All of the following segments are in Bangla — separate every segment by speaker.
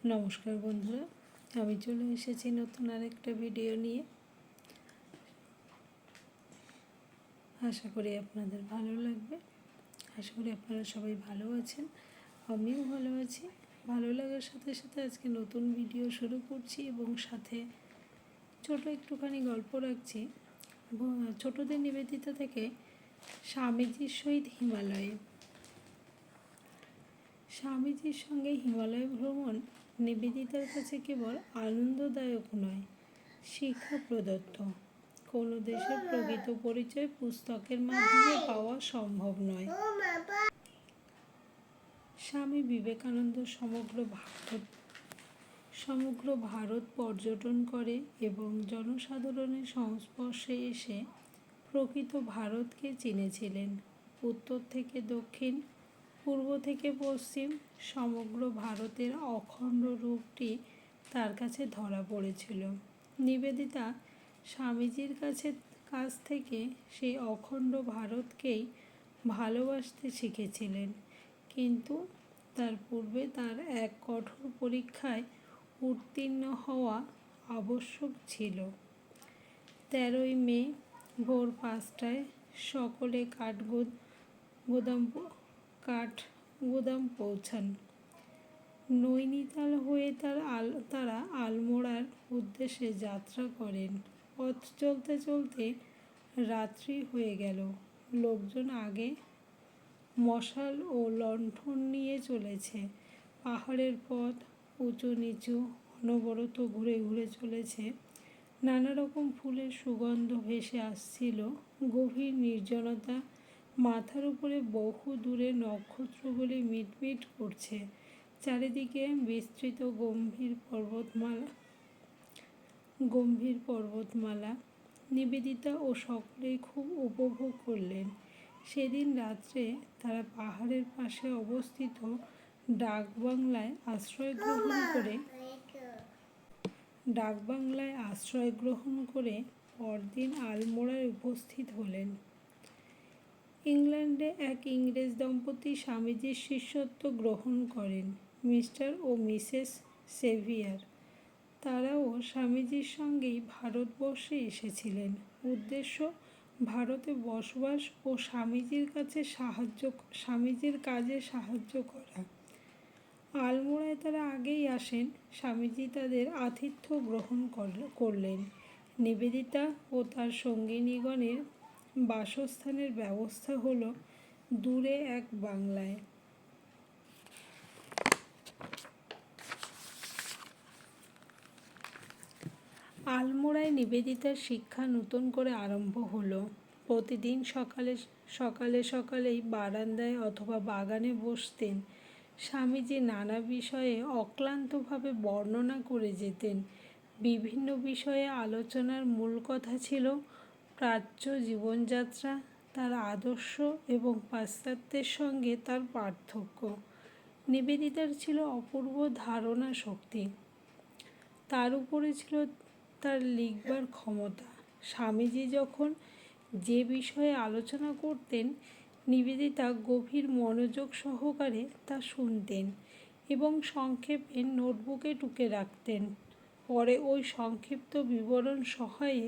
Speaker 1: নমস্কার বন্ধুরা, আমি চলে এসেছি নতুন আরেকটা ভিডিও নিয়ে। আশা করি আপনাদের ভালো লাগবে। আশা করি আপনারা সবাই ভালো আছেন, আমিও ভালো আছি। ভালো লাগার সাথে সাথে আজকে নতুন ভিডিও শুরু করছি এবং সাথে ছোট একটুখানি গল্প রাখছি। ছোটদের নিবেদিতা থেকে স্বামীজির সহিত হিমালয়ে। স্বামীজির সঙ্গে হিমালয় ভ্রমণ নিবেদিতার কাছে কেবল আনন্দদায়ক নয়, শিক্ষা প্রদত্ত। কোনো দেশের প্রকৃত পরিচয় পুস্তকের মাধ্যমে পাওয়া সম্ভব নয়। স্বামী বিবেকানন্দ সমগ্র ভারত পর্যটন করে এবং জনসাধারণের সংস্পর্শে এসে প্রকৃত ভারতকে চিনেছিলেন। উত্তর থেকে দক্ষিণ, পূর্ব থেকে পশ্চিম সমগ্র ভারতের অখণ্ড রূপটি তার কাছে ধরা পড়েছিল। নিবেদিতা স্বামীজির কাছ থেকে সেই অখণ্ড ভারতকেই ভালোবাসতে শিখেছিলেন, কিন্তু তার পূর্বে তার এক কঠোর পরীক্ষায় উত্তীর্ণ হওয়া আবশ্যক ছিল। 13ই মে ভোর 5টায় সকলে কাঠগোদাম পৌঁছান। নৈনিতাল হয়ে তারা আলমোড়ার উদ্দেশ্যে যাত্রা করেন। পথ চলতে চলতে রাত্রি হয়ে গেল। লোকজন আগে মশাল ও লণ্ঠন নিয়ে চলেছে। পাহাড়ের পথ উঁচু নিচু, অনবরত ঘুরে ঘুরে চলেছে। নানা রকম ফুলের সুগন্ধ ভেসে আসছিল। গভীর নির্জনতা, মাথার উপরে বহু দূরে নক্ষত্রগুলি মিটমিট করছে। চারিদিকে বিস্তৃত গম্ভীর পর্বতমালা। নিবেদিতা ও সকলেই খুব উপভোগ করলেন। সেদিন রাত্রে তারা পাহাড়ের পাশে অবস্থিত ডাকবাংলায় আশ্রয় গ্রহণ করে পরদিন আলমোড়ায় উপস্থিত হলেন। ইংল্যান্ডে এক ইংরেজ দম্পতি স্বামীজির শিষ্যত্ব গ্রহণ করেন, মিস্টার ও মিসেস সেভিয়ার। তারাও স্বামীজির সঙ্গেই ভারতবর্ষে এসেছিলেন। উদ্দেশ্য ভারতে বসবাস ও স্বামীজির কাজে সাহায্য করা। আলমোড়ায় তারা আগেই আসেন। স্বামীজি তাদের আতিথ্য গ্রহণ করলেন। নিবেদিতা ও তার সঙ্গিনীগণের বাসস্থানের ব্যবস্থা হল দূরে এক বাংলায়। আলমোড়ায় নিবেদিতার শিক্ষা নতুন করে আরম্ভ হলো। প্রতিদিন সকালেই বারান্দায় অথবা বাগানে বসতেন। স্বামীজি নানা বিষয়ে অক্লান্তভাবে বর্ণনা করে যেতেন। বিভিন্ন বিষয়ে আলোচনার মূল কথা ছিল প্রাচ্য জীবনযাত্রা, তার আদর্শ এবং পাশ্চাত্যের সঙ্গে তার পার্থক্য। নিবেদিতার ছিল অপূর্ব ধারণা শক্তি, তার উপরে ছিল তার লিখবার ক্ষমতা। স্বামীজি যখন যে বিষয়ে আলোচনা করতেন, নিবেদিতা গভীর মনোযোগ সহকারে তা শুনতেন এবং সংক্ষেপে নোটবুকে টুকে রাখতেন। পরে ওই সংক্ষিপ্ত বিবরণ সহায়ে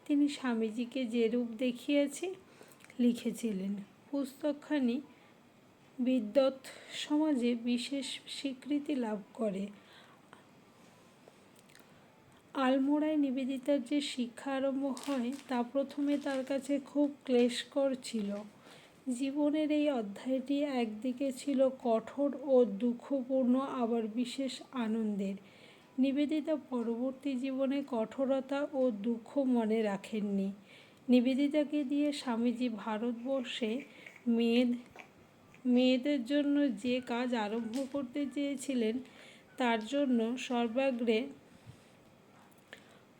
Speaker 1: তিনি স্বামীজিকে যেরূপ দেখিয়েছি লিখেছিলেন। পুস্তকখানি বিদ্বৎ সমাজে বিশেষ স্বীকৃতি লাভ করে। আলমোড়ায় নিবেদিতার যে শিক্ষা আরম্ভ হয় তা প্রথমে তার কাছে খুব ক্লেশকর ছিল। জীবনের এই অধ্যায়টি একদিকে ছিল কঠোর ও দুঃখপূর্ণ, আবার বিশেষ আনন্দের। নিবেদিতা পরবর্তী জীবনে কঠোরতা ও দুঃখ মনে রাখেননি। নিবেদিতাকে দিয়ে স্বামীজি ভারতবর্ষে মেয়েদের জন্য যে কাজ আরম্ভ করতে চেয়েছিলেন, তার জন্য সর্বাগ্রে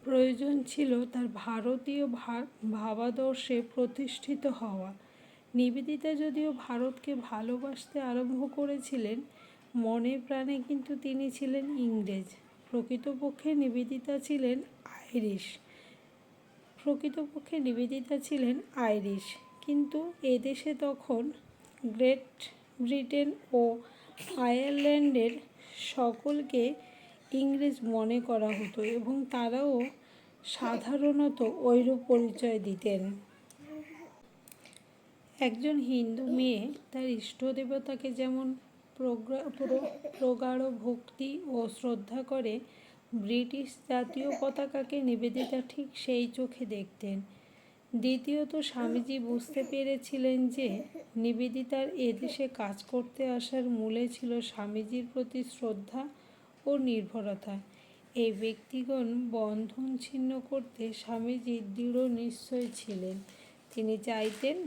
Speaker 1: প্রয়োজন ছিল তার ভারতীয় ভাবাদর্শে প্রতিষ্ঠিত হওয়া। নিবেদিতা যদিও ভারতকে ভালোবাসতে আরম্ভ করেছিলেন, মনে প্রাণে কিন্তু তিনি ছিলেন ইংরেজ। প্রকৃতপক্ষে নিবেদিতা ছিলেন আইরিশ, কিন্তু এদেশে তখন গ্রেট ব্রিটেন ও আয়ারল্যান্ডের সকলকে ইংরেজ মনে করা হতো এবং তারাও সাধারণত ঐরূপ পরিচয় দিতেন। একজন হিন্দু মেয়ে তার ইষ্ট দেবতাকে যেমন প্রগাঢ় ভক্তি ও শ্রদ্ধা করে, ব্রিটিশ জাতীয় পতাকাকে নিবেদিতা ঠিক সেই চোখে দেখতেন। দ্বিতীয়ত, স্বামীজি বুঝতে পেরেছিলেন যে নিবেদিতার এদেশে কাজ করতে আসার মূলে ছিল স্বামীজির প্রতি শ্রদ্ধা ও নির্ভরতা। এই ব্যক্তিগণ বন্ধন ছিন্ন করতে স্বামীজি দৃঢ় নিশ্চয় ছিলেন। তিনি চাইতেন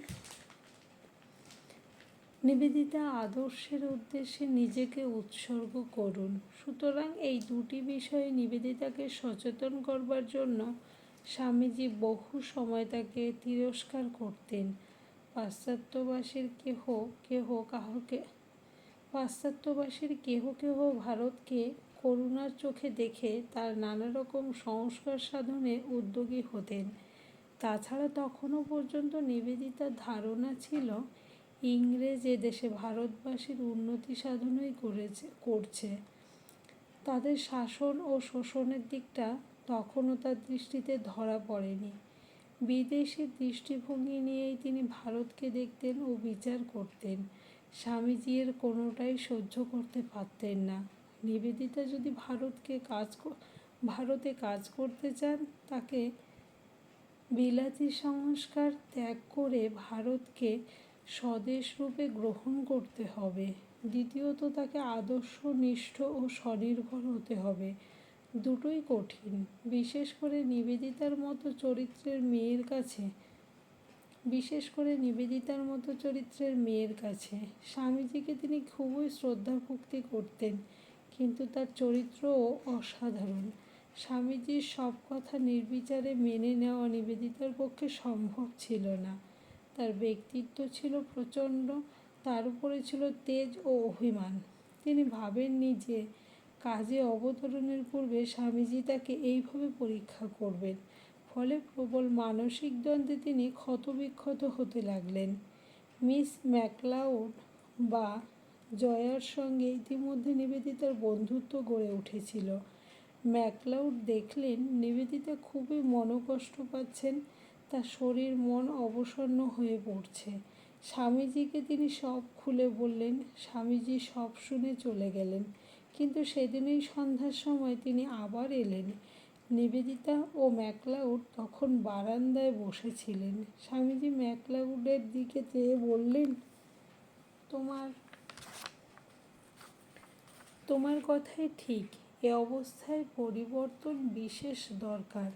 Speaker 1: নিবেদিতা আদর্শের উদ্দেশ্যে নিজেকে উৎসর্গ করুন। সুতরাং এই দুটি বিষয়ে নিবেদিতাকে সচেতন করবার জন্য স্বামীজি বহু সময় তাকে তিরস্কার করতেন। পাশ্চাত্যবাসীর কেহ কেহ ভারতকে করুণার চোখে দেখে তার নানা রকম সংস্কার সাধনে উদ্যোগী হতেন। তাছাড়া তখনও পর্যন্ত নিবেদিতার ধারণা ছিল ইংরেজ এদেশে ভারতবাসীর উন্নতি সাধনই করছে। তাদের শাসন ও শোষণের দিকটা তখনও তার দৃষ্টিতে ধরা পড়েনি। বিদেশি দৃষ্টিভঙ্গি নিয়েই তিনি ভারতকে দেখতেন ও বিচার করতেন। স্বামীজি এর কোনোটাই সহ্য করতে পারতেন না। নিবেদিতা যদি ভারতে কাজ করতে চান, তাকে বিলাতী সংস্কার ত্যাগ করে ভারতকে স্বদেশরূপে গ্রহণ করতে হবে। দ্বিতীয়ত, তাকে আদর্শনিষ্ঠ ও স্বনির্ভর হতে হবে। দুটোই কঠিন, বিশেষ করে নিবেদিতার মতো চরিত্রের মেয়ের কাছে। স্বামীজিকে তিনি খুবই শ্রদ্ধা ভক্তি করতেন, কিন্তু তার চরিত্রও অসাধারণ। স্বামীজির সব কথা নির্বিচারে মেনে নেওয়া নিবেদিতার পক্ষে সম্ভব ছিল না। তার ব্যক্তিত্ব ছিল প্রচণ্ড, তার উপরে ছিল তেজ ও অভিমান। তিনি ভাবেননি যে কাজে অবতরণের পূর্বে স্বামীজি তাকে এইভাবে পরীক্ষা করবেন। ফলে প্রবল মানসিক দ্বন্দ্বে তিনি ক্ষতবিক্ষত হতে লাগলেন। মিস ম্যাকলাউড বা জয়ার সঙ্গে ইতিমধ্যে নিবেদিতার বন্ধুত্ব গড়ে উঠেছিল। ম্যাকলাউড দেখলেন নিবেদিতা খুবই মনোকষ্ট পাচ্ছেন, তার শরীর মন অবসন্ন হয়ে পড়ছে। স্বামীজিকে তিনি সব খুলে বললেন। স্বামীজি সব শুনে চলে গেলেন। কিন্তু সেদিনই সন্ধ্যার সময় তিনি আবার এলেন। নিবেদিতা ও ম্যাকলাউড তখন বারান্দায় বসেছিলেন। স্বামীজি ম্যাকলাউডের দিকে চেয়ে বললেন, তোমার কথাই ঠিক, এ অবস্থায় পরিবর্তন বিশেষ দরকার।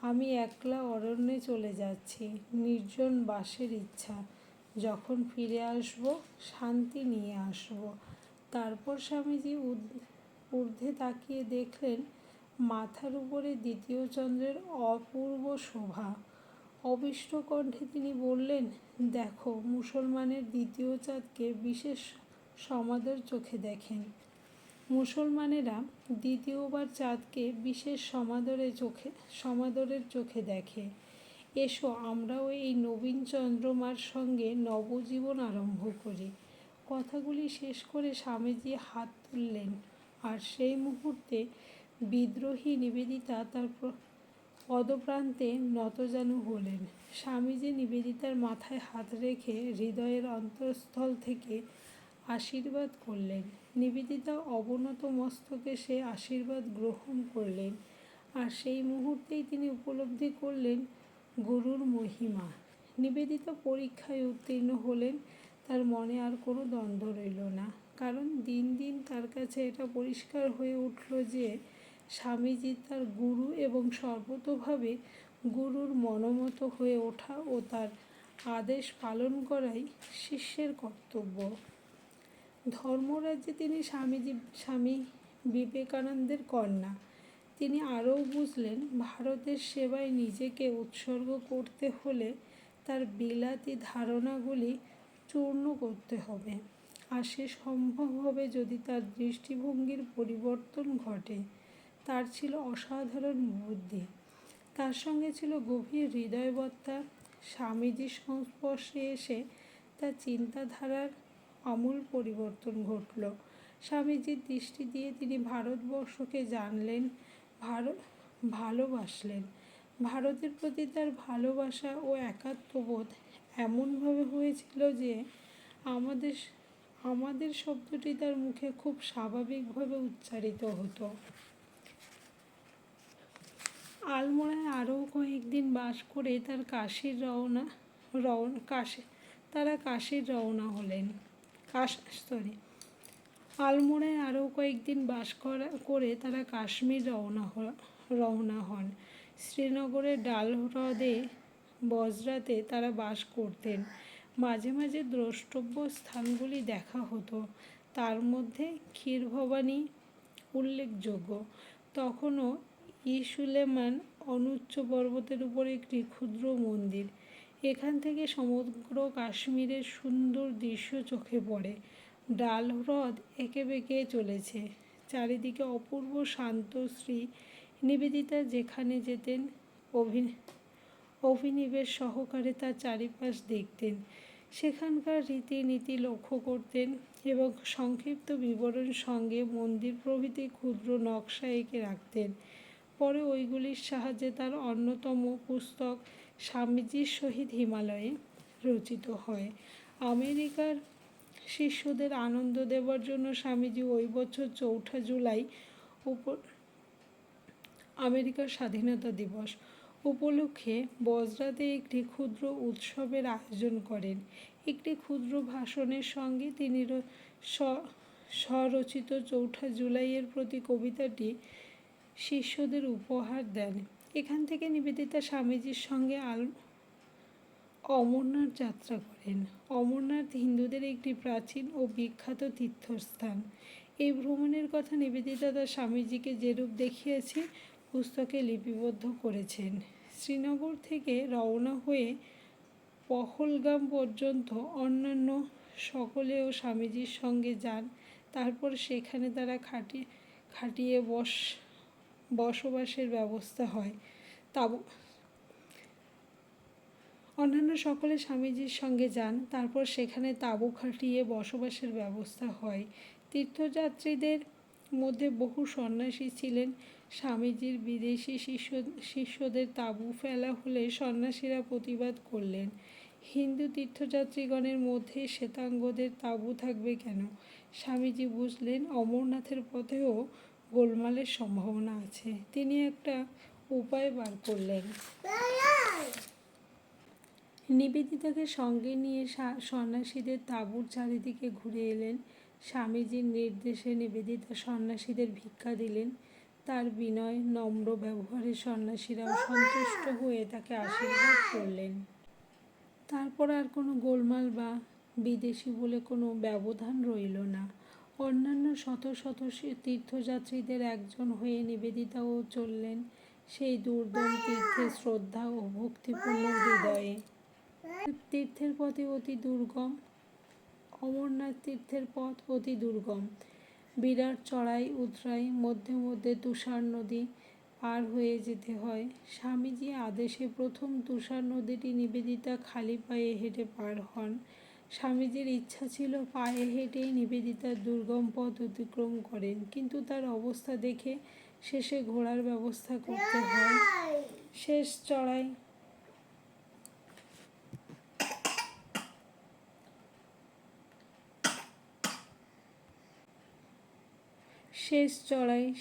Speaker 1: আমি একলা অরণ্যে চলে যাচ্ছি, নির্জন বাসের ইচ্ছা। যখন ফিরে আসব, শান্তি নিয়ে আসব। তারপর স্বামীজি ঊর্ধ্বে তাকিয়ে দেখলেন মাথার উপরে দ্বিতীয় চন্দ্রের অপূর্ব শোভা। অবিষ্ট কণ্ঠে তিনি বললেন, দেখো, মুসলমানের দ্বিতীয় চাঁদকে বিশেষ সমাদর চোখে দেখেন। মুসলমানেরা দ্বিতীয়বার চাঁদকে বিশেষ সমাদরের চোখে দেখে। এসো, আমরাও এই নবীন চন্দ্রমার সঙ্গে নবজীবন আরম্ভ করি। কথাগুলি শেষ করে স্বামীজি হাত তুললেন, আর সেই মুহূর্তে বিদ্রোহী নিবেদিতা তার পদপ্রান্তে নতজানু হলেন। স্বামীজি নিবেদিতার মাথায় হাত রেখে হৃদয়ের অন্তঃস্থল থেকে আশীর্বাদ করলেন। নিবেদিতা অবনত মস্তকে সে আশীর্বাদ গ্রহণ করলেন, আর সেই মুহূর্তেই তিনি উপলব্ধি করলেন গুরুর মহিমা। নিবেদিতা পরীক্ষায় উত্তীর্ণ হলেন। তার মনে আর কোনো দ্বন্দ্ব রইল না, কারণ দিন দিন তার কাছে এটা পরিষ্কার হয়ে উঠল যে স্বামীজি তার গুরু এবং সর্বতোভাবে গুরুর মনোমত হয়ে ওঠা ও তার আদেশ পালন করাই শিষ্যের কর্তব্য। ধর্মরাজ্যে তিনি স্বামী বিবেকানন্দের কন্যা। তিনি আরও বুঝলেন ভারতের সেবায় নিজেকে উৎসর্গ করতে হলে তার বিলাতী ধারণাগুলি চূর্ণ করতে হবে, আর সে সম্ভব হবে যদি তার দৃষ্টিভঙ্গির পরিবর্তন ঘটে। তার ছিল অসাধারণ বুদ্ধি, তার সঙ্গে ছিল গভীর হৃদয়বত্তা। স্বামীজির সংস্পর্শে এসে তার চিন্তাধারার আমূল পরিবর্তন ঘটল। স্বামীজির দৃষ্টি দিয়ে তিনি ভারতবর্ষকে জানলেন, ভালোবাসলেন। ভারতের প্রতি তার ভালোবাসা ও একাত্মবোধ এমনভাবে হয়েছিল যে আমাদের আমাদের শব্দটি তার মুখে খুব স্বাভাবিকভাবে উচ্চারিত হতো। আলমোড়ায় আরও কয়েকদিন বাস করে তারা কাশির রওনা হলেন। আলমোড়ায় আরও কয়েকদিন বাস করে তারা কাশ্মীর রওনা হন। শ্রীনগরের ডাল হ্রদে বজরাতে তারা বাস করতেন। মাঝে মাঝে দ্রষ্টব্য স্থানগুলি দেখা হতো, তার মধ্যে ক্ষীরভবানী উল্লেখযোগ্য। তখনও সুলেমান অনুচ্চ পর্বতের উপর একটি ক্ষুদ্র মন্দির। এখান থেকে সমগ্র কাশ্মীরের সুন্দর দৃশ্য চোখে পড়ে। ডাল হ্রদ এঁকে বেঁকে চলেছে, চারিদিকে অপূর্ব শান্ত। শ্রী নিবেদিতা যেখানে যেতেন অভিনিবেশ সহকারে তার চারিপাশ দেখতেন, সেখানকার রীতিনীতি লক্ষ্য করতেন এবং সংক্ষিপ্ত বিবরণ সঙ্গে মন্দির প্রভৃতি ক্ষুদ্র নকশা এঁকে রাখতেন। পরে ওইগুলির সাহায্যে তার অন্যতম পুস্তক স্বামীজির সহিত হিমালয়ে রচিত হয়। আমেরিকার শিষ্যদের আনন্দ দেবার জন্য স্বামীজি ওই বছর 4 জুলাই আমেরিকার স্বাধীনতা দিবস উপলক্ষে বজরাতে একটি ক্ষুদ্র উৎসবের আয়োজন করেন। একটি ক্ষুদ্র ভাষণের সঙ্গে তিনি স্বরচিত 4 জুলাইয়ের প্রতি কবিতাটি শিষ্যদের উপহার দেন। এখান থেকে নিবেদিতা স্বামীজির সঙ্গে অমরনাথ যাত্রা করেন। অমরনাথ হিন্দুদের একটি প্রাচীন ও বিখ্যাত তীর্থস্থান। এই ভ্রমণের কথা নিবেদিতা তার স্বামীজিকে যেরূপ দেখিয়েছে পুস্তকে লিপিবদ্ধ করেছেন। শ্রীনগর থেকে রওনা হয়ে পহলগাম পর্যন্ত অন্যান্য সকলেও স্বামীজির সঙ্গে যান। তারপর সেখানে তারা খাটিয়ে বসবাসের ব্যবস্থা হয়। স্বামীজির সঙ্গে যান, তারপর সেখানে তাঁবু খাটিয়ে বসবাসের ব্যবস্থা হয়। তীর্থযাত্রীদের মধ্যে বহু সন্ন্যাসী ছিলেন। স্বামীজির বিদেশি শিষ্যদের তাঁবু ফেলা হলে সন্ন্যাসীরা প্রতিবাদ করলেন। হিন্দু তীর্থযাত্রীগণের মধ্যে শ্বেতাঙ্গদের তাঁবু থাকবে কেন? স্বামীজি বুঝলেন অমরনাথের পথেও গোলমালের সম্ভাবনা আছে। তিনি একটা উপায় বার করলেন। নিবেদিতাকে সঙ্গে নিয়ে সন্ন্যাসীদের তাঁবুর চারিদিকে ঘুরে এলেন। স্বামীজির নির্দেশে নিবেদিতা সন্ন্যাসীদের ভিক্ষা দিলেন। তার বিনয় নম্র ব্যবহারে সন্ন্যাসীরাও সন্তুষ্ট হয়ে তাকে আশীর্বাদ করলেন। তারপর আর কোনো গোলমাল বা বিদেশি বলে কোনো ব্যবধান রইল না। অন্যান্য শত শত তীর্থযাত্রীদের একজন হয়ে নিবেদিতাও চললেন সেই দুর্গম তীর্থে শ্রদ্ধা ও ভক্তিপূর্ণ হৃদয়ে। তীর্থের পথে অতি দুর্গম। অমরনাথ তীর্থের পথ অতি দুর্গম। বিরাট চড়াই উতরাই, মধ্যে মধ্যে তুষার নদী পার হয়ে যেতে হয়। স্বামীজি আদেশে প্রথম তুষার নদীটি নিবেদিতা খালি পায়ে হেঁটে পার হন। স্বামীজির ইচ্ছা ছিল পায়ে হেঁটেই নিবেদিতার দুর্গম পথ অতিক্রম করেন, কিন্তু তার অবস্থা দেখে শেষে ঘোড়ার ব্যবস্থা করতে হয়। শেষ চড়াই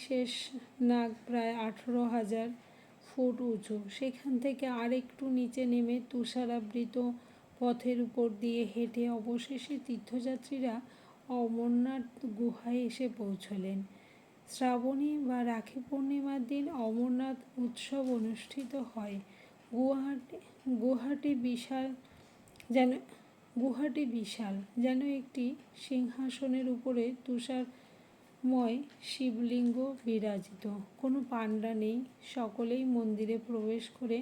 Speaker 1: শেষ নাগ প্রায় 18,000 ফুট উঁচু। সেখান থেকে আর একটু নিচে নেমে তুষারাবৃত পথের উপর দিয়ে হেঁটে অবশেষে তীর্থযাত্রীরা অমরনাথ গুহায় এসে পৌঁছলেন। শ্রাবণী বা রাখি পূর্ণিমার দিন অমরনাথ উৎসব অনুষ্ঠিত হয়। গুহাটি বিশাল, যেন একটি সিংহাসনের উপরে তুষারময় শিবলিঙ্গ বিরাজিত। কোনো পাণ্ডা নেই, সকলেই মন্দিরে প্রবেশ করে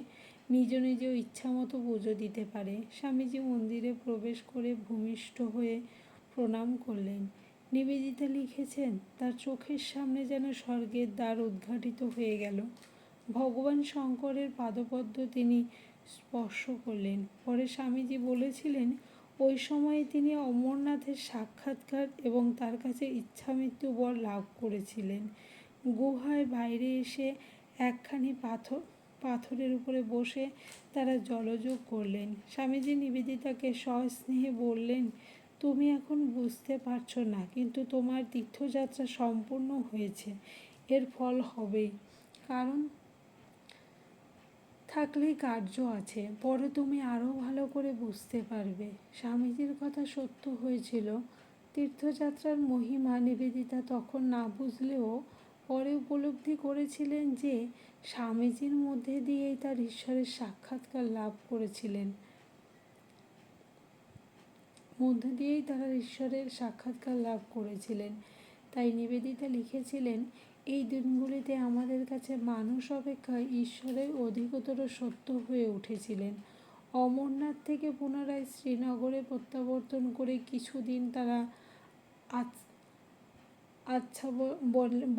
Speaker 1: নিজ নিজ ইচ্ছামতো পুজো দিতে পারে। স্বামীজি মন্দিরে প্রবেশ করে ভূমিষ্ঠ হয়ে প্রণাম করলেন। নিবেদিতা লিখেছেন, তার চোখের সামনে যেন স্বর্গের দ্বার উদ্ঘাটিত হয়ে গেল। ভগবান শঙ্করের পাদপদ্ম তিনি স্পর্শ করলেন। পরে স্বামীজি বলেছিলেন, ওই সময়ে তিনি অমরনাথের সাক্ষাৎকার এবং তার কাছে ইচ্ছামৃত্যু বর লাভ করেছিলেন। গুহায় বাইরে এসে একখানি পাথরের উপরে বসে তারা জলযোগ করলেন। স্বামীজি নিবেদিতাকে সস্নেহে বললেন, তুমি এখন বুঝতে পারছো না, কিন্তু তোমার তীর্থযাত্রা সম্পূর্ণ হয়েছে, এর ফল হবেই। কারণ থাকলেই কার্য আছে, পরে তুমি আরও ভালো করে বুঝতে পারবে। স্বামীজির কথা সত্য হয়েছিল। তীর্থযাত্রার মহিমা নিবেদিতা তখন না বুঝলেও পরে উপলব্ধি করেছিলেন যে স্বামীজির মধ্যে দিয়েই তার ঈশ্বরের সাক্ষাৎকার লাভ করেছিলেন, তাই নিবেদিতা লিখেছিলেন, এই দিনগুলিতে আমাদের কাছে মানুষ অপেক্ষা ঈশ্বরের অধিকতর সত্য হয়ে উঠেছিলেন। অমরনাথ থেকে পুনরায় শ্রীনগরে প্রত্যাবর্তন করে কিছুদিন তারা আচ্ছা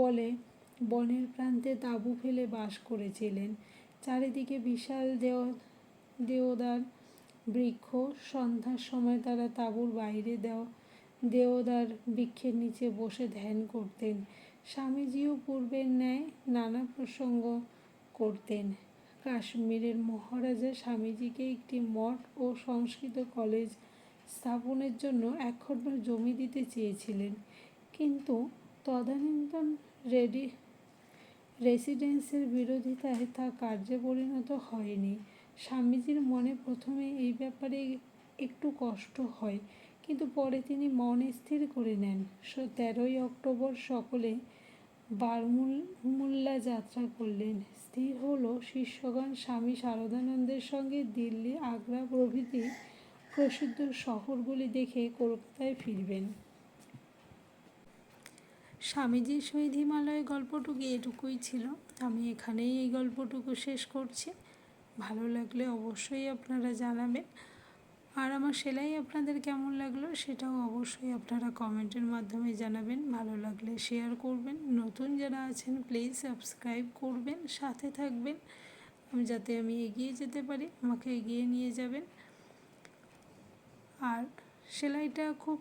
Speaker 1: বলে বনের প্রান্তে তাঁবু ফেলে বাস করেছিলেন। চারিদিকে বিশাল দেওদার বৃক্ষ। সন্ধ্যার সময় তারা তাঁবুর বাইরে দেওদার বৃক্ষের নিচে বসে ধ্যান করতেন। স্বামীজিও পূর্বের ন্যায় নানা প্রসঙ্গ করতেন। কাশ্মীরের মহারাজা স্বামীজিকে একটি মঠ ও সংস্কৃত কলেজ স্থাপনের জন্য একখণ্ড জমি দিতে চেয়েছিলেন, কিন্তু তদানীন্তন রেসিডেন্সের বিরোধিতায় তা কার্যে পরিণত হয়নি। স্বামীজির মনে প্রথমে এই ব্যাপারে একটু কষ্ট হয়, কিন্তু পরে তিনি মন স্থির করে নেন। 13ই অক্টোবর সকলে বারমুল্লা যাত্রা করলেন। স্থির হল শিষ্যগণ স্বামী শারদানন্দের সঙ্গে দিল্লি, আগ্রা প্রভৃতি প্রসিদ্ধ শহরগুলি দেখে কলকাতায় ফিরবেন। স্বামীজির সহিত হিমালয় গল্পটুকু এটুকুই ছিল। আমি এখানেই এই গল্পটুকু শেষ করছি। ভালো লাগলে অবশ্যই আপনারা জানাবেন। আর আমার সেলাই আপনাদের কেমন লাগলো সেটাও অবশ্যই আপনারা কমেন্টের মাধ্যমে জানাবেন। ভালো লাগলে শেয়ার করবেন। নতুন যারা আছেন প্লিজ সাবস্ক্রাইব করবেন, সাথে থাকবেন, যাতে আমি এগিয়ে যেতে পারি, আমাকে এগিয়ে নিয়ে যাবেন। আর সেলাইটা খুব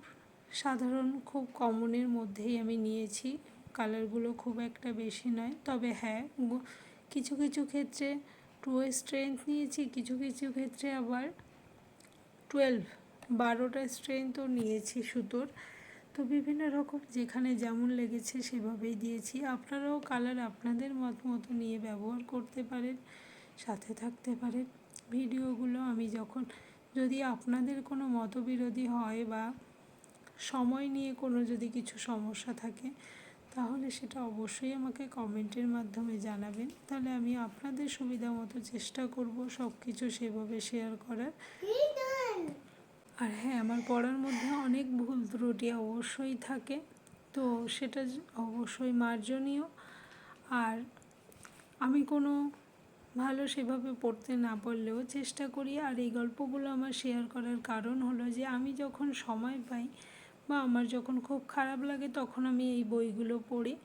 Speaker 1: সাধারণ, খুব কমনের মধ্যেই আমি নিয়েছি। কালারগুলো খুব একটা বেশি নয়, তবে হ্যাঁ কিছু কিছু ক্ষেত্রে 2 স্ট্রেংথ নিয়েছি, কিছু কিছু ক্ষেত্রে আবার 12টা স্ট্রেংথও নিয়েছি সুতোর। তো বিভিন্ন রকম যেখানে যেমন লেগেছে সেভাবেই দিয়েছি। আপনারাও কালার আপনাদের মতো নিয়ে ব্যবহার করতে পারেন, সাথে থাকতে পারেন। ভিডিওগুলো আমি যদি আপনাদের কোনো মতবিরোধী হয় বা সময় নিয়ে কোনো যদি কিছু সমস্যা থাকে, তাহলে সেটা অবশ্যই আমাকে কমেন্টের মাধ্যমে জানাবেন। তাহলে আমি আপনাদের সুবিধা মতো চেষ্টা করব সব কিছু সেভাবে শেয়ার করার। আর হ্যাঁ, আমার পড়ার মধ্যে অনেক ভুল ত্রুটি অবশ্যই থাকে, তো সেটা অবশ্যই মার্জনীয়। আর আমি কোনো ভালো সেভাবে পড়তে না পারলেও চেষ্টা করি। আর এই গল্পগুলো আমার শেয়ার করার কারণ হলো যে আমি যখন সময় পাই বা আমার যখন খুব খারাপ লাগে তখন আমি এই বইগুলো পড়ি।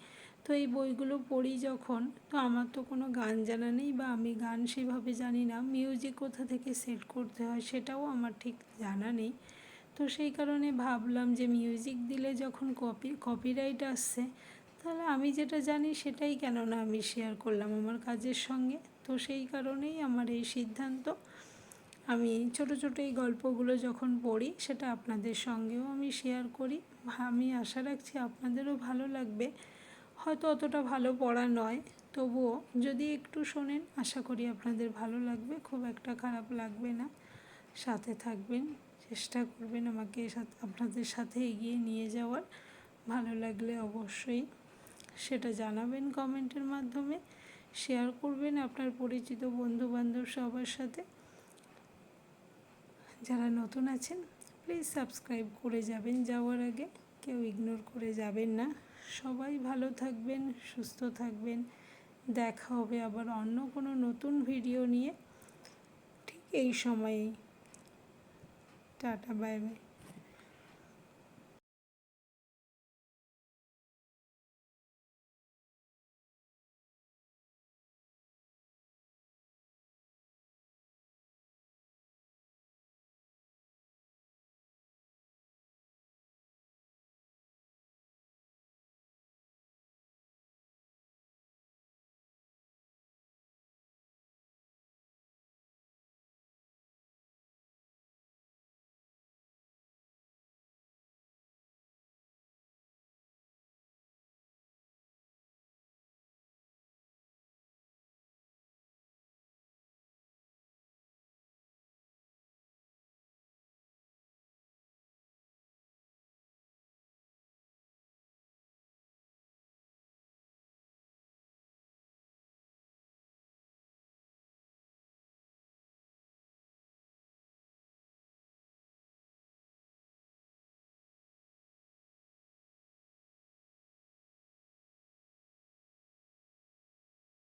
Speaker 1: তো এই বইগুলো পড়ি যখন, তো আমার তো কোনো গান জানা নেই বা আমি গান সেভাবে জানি না, মিউজিক কোথা থেকে সেট করতে হয় সেটাও আমার ঠিক জানা নেই। তো সেই কারণে ভাবলাম যে মিউজিক দিলে যখন কপিরাইট আসছে, তাহলে আমি যেটা জানি সেটাই কেন না আমি শেয়ার করলাম আমার কাজের সঙ্গে। তো সেই কারণেই আমার এই সিদ্ধান্ত। আমি ছোট ছোট এই গল্পগুলো যখন পড়ি সেটা আপনাদের সঙ্গেও আমি শেয়ার করি। আমি আশা রাখছি আপনাদেরও ভালো লাগবে। হয়তো অতটা ভালো পড়া নয়, তবুও যদি একটু শোনেন আশা করি আপনাদের ভালো লাগবে, খুব একটা খারাপ লাগবে না। সাথে থাকবেন, চেষ্টা করবেন আমাকে আপনাদের সাথে এগিয়ে নিয়ে যাওয়ার। ভালো লাগলে অবশ্যই সেটা জানাবেন কমেন্টের মাধ্যমে, শেয়ার করবেন আপনার পরিচিত বন্ধুবান্ধব সবার সাথে। যারা নতুন আছেন প্লিজ সাবস্ক্রাইব করে যাবেন, যাওয়ার আগে কেউ ইগনোর করে যাবেন না। সবাই ভালো থাকবেন, সুস্থ থাকবেন। দেখা হবে আবার অন্য কোনো নতুন ভিডিও নিয়ে ঠিক এই সময়েই। Tata, bye bye.